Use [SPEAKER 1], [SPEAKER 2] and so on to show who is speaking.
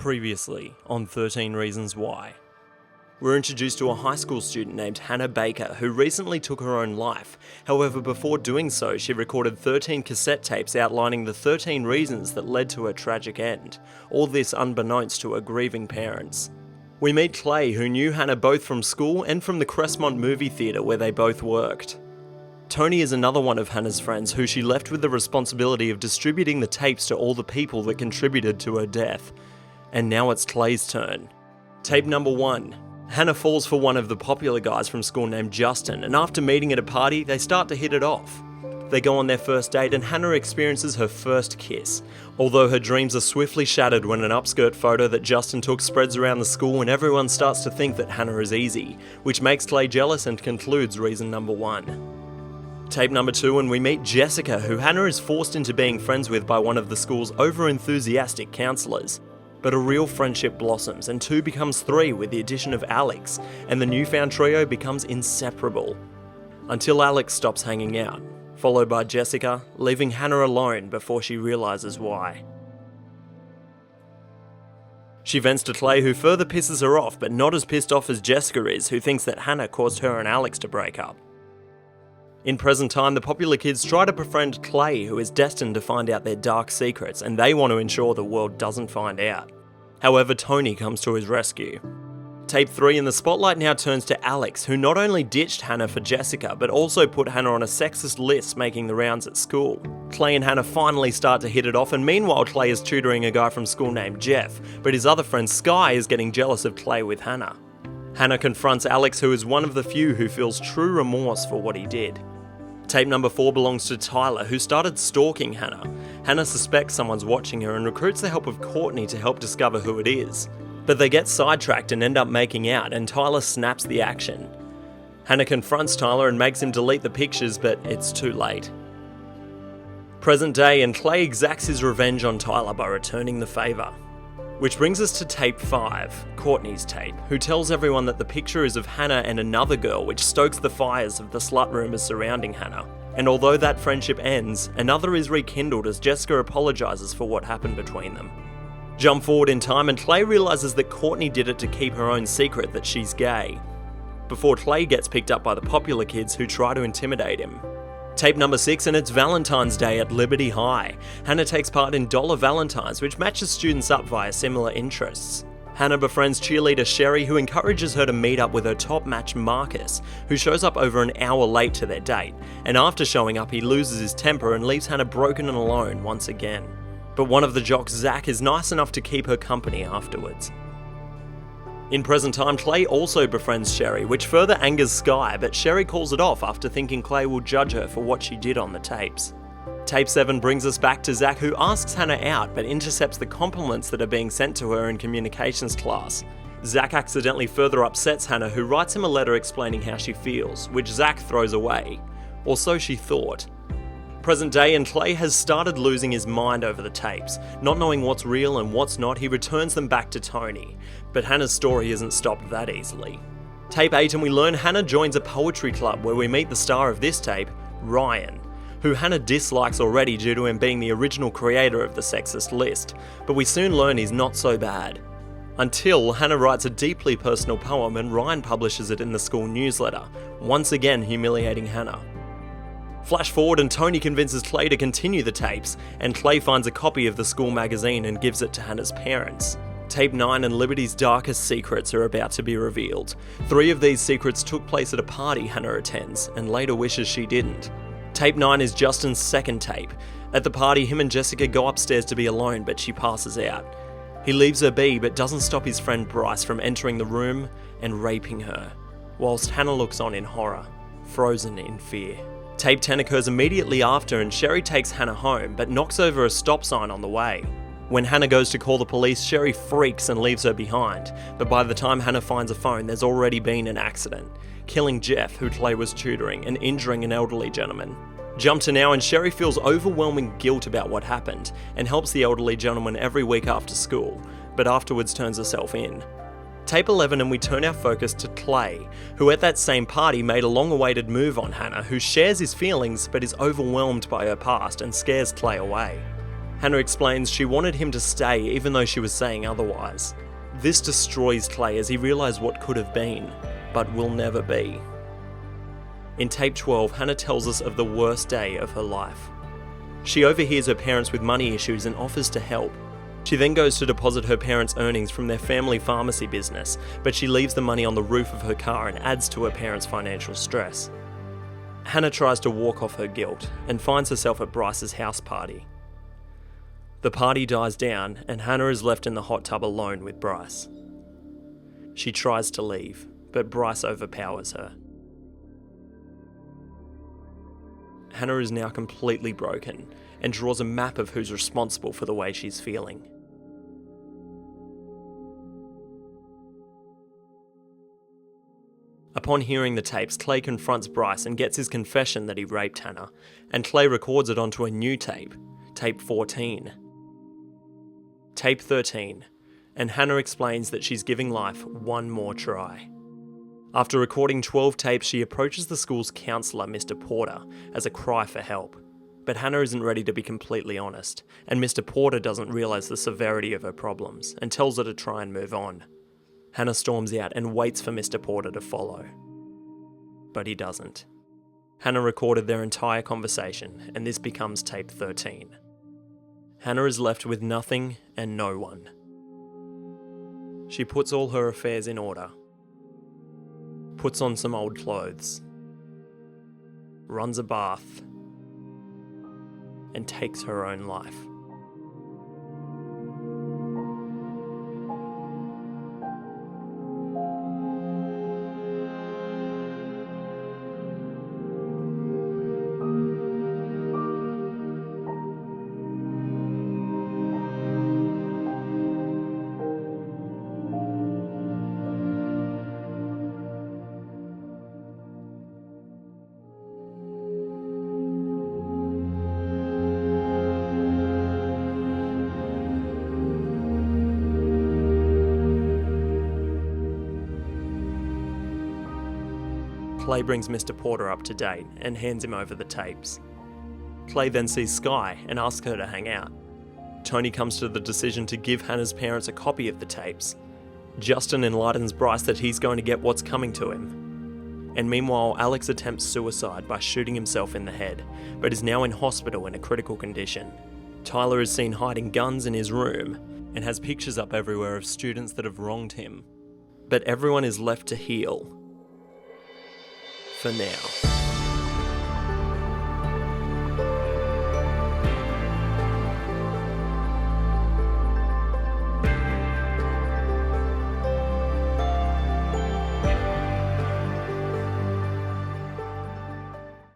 [SPEAKER 1] Previously on 13 Reasons Why. We're introduced to a high school student named Hannah Baker who recently took her own life. However, before doing so, she recorded 13 cassette tapes outlining the 13 reasons that led to her tragic end. All this unbeknownst to her grieving parents. We meet Clay, who knew Hannah both from school and from the Crestmont movie theatre where they both worked. Tony is another one of Hannah's friends who she left with the responsibility of distributing the tapes to all the people that contributed to her death. And now it's Clay's turn. Tape number 1. Hannah falls for one of the popular guys from school named Justin, and after meeting at a party, they start to hit it off. They go on their first date and Hannah experiences her first kiss, although her dreams are swiftly shattered when an upskirt photo that Justin took spreads around the school and everyone starts to think that Hannah is easy, which makes Clay jealous and concludes reason number 1. Tape number 2, and we meet Jessica, who Hannah is forced into being friends with by one of the school's over-enthusiastic counsellors. But a real friendship blossoms, and 2 becomes 3 with the addition of Alex, and the newfound trio becomes inseparable. Until Alex stops hanging out, followed by Jessica, leaving Hannah alone before she realises why. She vents to Clay, who further pisses her off, but not as pissed off as Jessica is, who thinks that Hannah caused her and Alex to break up. In present time, the popular kids try to befriend Clay, who is destined to find out their dark secrets, and they want to ensure the world doesn't find out. However, Tony comes to his rescue. Tape 3, and the spotlight now turns to Alex, who not only ditched Hannah for Jessica, but also put Hannah on a sexist list making the rounds at school. Clay and Hannah finally start to hit it off, and meanwhile Clay is tutoring a guy from school named Jeff, but his other friend Sky is getting jealous of Clay with Hannah. Hannah confronts Alex, who is one of the few who feels true remorse for what he did. Tape number 4 belongs to Tyler, who started stalking Hannah. Hannah suspects someone's watching her and recruits the help of Courtney to help discover who it is. But they get sidetracked and end up making out, and Tyler snaps the action. Hannah confronts Tyler and makes him delete the pictures, but it's too late. Present day, and Clay exacts his revenge on Tyler by returning the favour. Which brings us to tape 5, Courtney's tape, who tells everyone that the picture is of Hannah and another girl, which stokes the fires of the slut rumours surrounding Hannah. And although that friendship ends, another is rekindled as Jessica apologises for what happened between them. Jump forward in time and Clay realises that Courtney did it to keep her own secret that she's gay, before Clay gets picked up by the popular kids who try to intimidate him. Tape number 6, and it's Valentine's Day at Liberty High. Hannah takes part in Dollar Valentines, which matches students up via similar interests. Hannah befriends cheerleader Sherry, who encourages her to meet up with her top match Marcus, who shows up over an hour late to their date, and after showing up he loses his temper and leaves Hannah broken and alone once again. But one of the jocks, Zach, is nice enough to keep her company afterwards. In present time, Clay also befriends Sherry, which further angers Sky, but Sherry calls it off after thinking Clay will judge her for what she did on the tapes. Tape 7 brings us back to Zach, who asks Hannah out but intercepts the compliments that are being sent to her in communications class. Zach accidentally further upsets Hannah, who writes him a letter explaining how she feels, which Zach throws away. Or so she thought. Present day, and Clay has started losing his mind over the tapes. Not knowing what's real and what's not, he returns them back to Tony. But Hannah's story isn't stopped that easily. Tape 8, and we learn Hannah joins a poetry club where we meet the star of this tape, Ryan, who Hannah dislikes already due to him being the original creator of the sexist list, but we soon learn he's not so bad. Until Hannah writes a deeply personal poem and Ryan publishes it in the school newsletter, once again humiliating Hannah. Flash forward and Tony convinces Clay to continue the tapes, and Clay finds a copy of the school magazine and gives it to Hannah's parents. Tape 9 and Liberty's darkest secrets are about to be revealed. 3 of these secrets took place at a party Hannah attends, and later wishes she didn't. Tape 9 is Justin's second tape. At the party, him and Jessica go upstairs to be alone, but she passes out. He leaves her be, but doesn't stop his friend Bryce from entering the room and raping her, whilst Hannah looks on in horror, frozen in fear. Tape 10 occurs immediately after, and Sherry takes Hannah home, but knocks over a stop sign on the way. When Hannah goes to call the police, Sherry freaks and leaves her behind, but by the time Hannah finds a phone, there's already been an accident, killing Jeff, who Clay was tutoring, and injuring an elderly gentleman. Jump to now, and Sherry feels overwhelming guilt about what happened, and helps the elderly gentleman every week after school, but afterwards turns herself in. Tape 11, and we turn our focus to Clay, who at that same party made a long-awaited move on Hannah, who shares his feelings but is overwhelmed by her past and scares Clay away. Hannah explains she wanted him to stay even though she was saying otherwise. This destroys Clay as he realises what could have been, but will never be. In tape 12, Hannah tells us of the worst day of her life. She overhears her parents with money issues and offers to help. She then goes to deposit her parents' earnings from their family pharmacy business, but she leaves the money on the roof of her car and adds to her parents' financial stress. Hannah tries to walk off her guilt and finds herself at Bryce's house party. The party dies down and Hannah is left in the hot tub alone with Bryce. She tries to leave, but Bryce overpowers her. Hannah is now completely broken and draws a map of who's responsible for the way she's feeling. Upon hearing the tapes, Clay confronts Bryce and gets his confession that he raped Hannah, and Clay records it onto a new tape, tape 14. Tape 13, and Hannah explains that she's giving life one more try. After recording 12 tapes, she approaches the school's counsellor, Mr. Porter, as a cry for help. But Hannah isn't ready to be completely honest, and Mr. Porter doesn't realise the severity of her problems and tells her to try and move on. Hannah storms out and waits for Mr. Porter to follow. But he doesn't. Hannah recorded their entire conversation, and this becomes tape 13. Hannah is left with nothing and no one. She puts all her affairs in order, puts on some old clothes, runs a bath, and takes her own life. Clay brings Mr. Porter up to date and hands him over the tapes. Clay then sees Skye and asks her to hang out. Tony comes to the decision to give Hannah's parents a copy of the tapes. Justin enlightens Bryce that he's going to get what's coming to him. And meanwhile, Alex attempts suicide by shooting himself in the head, but is now in hospital in a critical condition. Tyler is seen hiding guns in his room and has pictures up everywhere of students that have wronged him. But everyone is left to heal. For now.